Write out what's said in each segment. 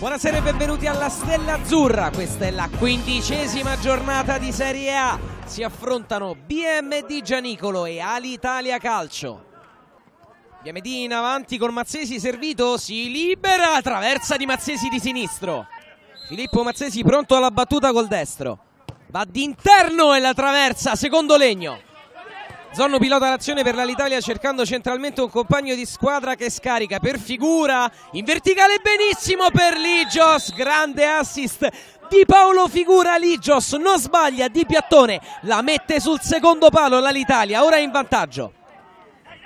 Buonasera e benvenuti alla Stella Azzurra, questa è la 15ª giornata di Serie A. Si affrontano BMD Gianicolo e Alitalia Calcio. BMD in avanti con Mazzesi servito, si libera, traversa di Mazzesi di sinistro. Filippo Mazzesi pronto alla battuta col destro. Va d'interno e la traversa, secondo legno. Zonno pilota l'azione per l'Alitalia cercando centralmente un compagno di squadra che scarica per Figura, in verticale benissimo per Ligios, grande assist di Paolo Figura. Ligios non sbaglia, di piattone la mette sul secondo palo l'Alitalia, ora è in vantaggio.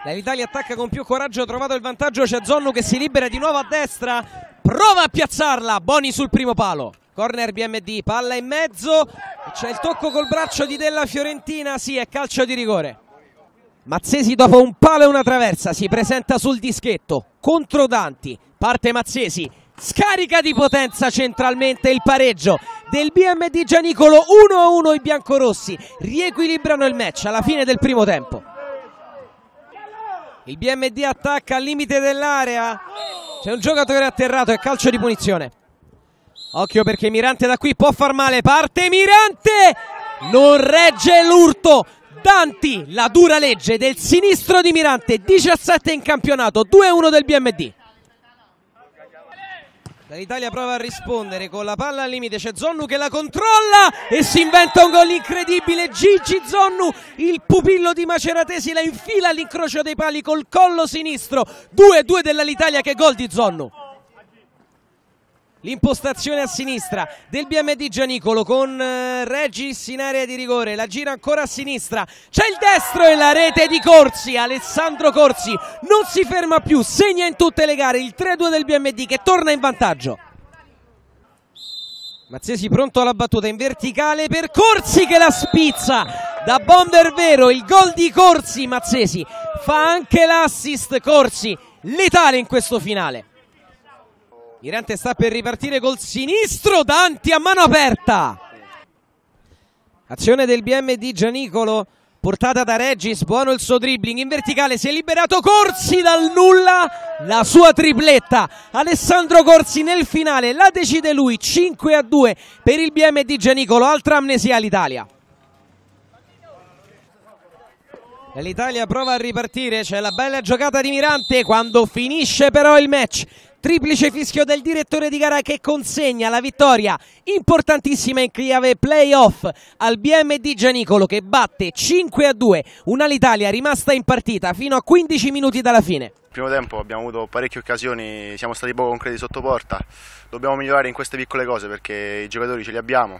L'Alitalia attacca con più coraggio, ha trovato il vantaggio, c'è Zonno che si libera di nuovo a destra, prova a piazzarla, Boni sul primo palo. Corner BMD, palla in mezzo, c'è il tocco col braccio di Della Fiorentina, sì, è calcio di rigore. Mazzesi dopo un palo e una traversa si presenta sul dischetto contro Danti, parte Mazzesi, scarica di potenza centralmente, il pareggio del BMD Gianicolo. 1-1 i biancorossi riequilibrano il match alla fine del primo tempo. Il BMD attacca al limite dell'area, c'è un giocatore atterrato, è calcio di punizione. Occhio perché Mirante da qui può far male, parte Mirante, non regge l'urto. Danti, la dura legge del sinistro di Mirante, 17 in campionato, 2-1 del BMD. L'Italia prova a rispondere con la palla al limite, c'è Zonnu che la controlla e si inventa un gol incredibile. Gigi Zonnu, il pupillo di Maceratesi, la infila all'incrocio dei pali col collo sinistro. 2-2 dell'Alitalia, che gol di Zonnu. L'impostazione a sinistra del BMD Gianicolo con Regis in area di rigore, la gira ancora a sinistra, c'è il destro e la rete di Corsi. Alessandro Corsi non si ferma più, segna in tutte le gare, il 3-2 del BMD che torna in vantaggio. Mazzesi pronto alla battuta in verticale per Corsi che la spizza da bomber vero, il gol di Corsi. Mazzesi fa anche l'assist, Corsi letale in questo finale. Mirante sta per ripartire col sinistro, Danti a mano aperta. Azione del BMD Gianicolo portata da Regis, buono il suo dribbling in verticale, si è liberato Corsi dal nulla, la sua tripletta. Alessandro Corsi nel finale la decide lui, 5-2 per il BMD Gianicolo, altra amnesia all'Italia. L'Italia prova a ripartire, c'è la bella giocata di Mirante quando finisce però il match. Triplice fischio del direttore di gara che consegna la vittoria importantissima in chiave playoff al BMD Gianicolo che batte 5-2 un'Alitalia rimasta in partita fino a 15 minuti dalla fine. Nel primo tempo abbiamo avuto parecchie occasioni, siamo stati poco concreti sotto porta, dobbiamo migliorare in queste piccole cose perché i giocatori ce li abbiamo.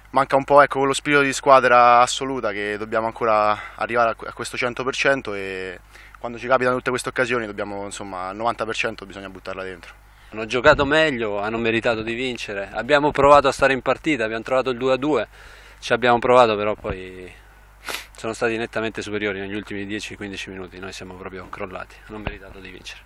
Manca un po' quello spirito di squadra assoluta che dobbiamo ancora arrivare a questo 100% e quando ci capitano tutte queste occasioni dobbiamo, insomma, al 90% bisogna buttarla dentro. Hanno giocato meglio, hanno meritato di vincere, abbiamo provato a stare in partita, abbiamo trovato il 2-2, ci abbiamo provato però poi sono stati nettamente superiori negli ultimi 10-15 minuti, noi siamo proprio crollati, hanno meritato di vincere.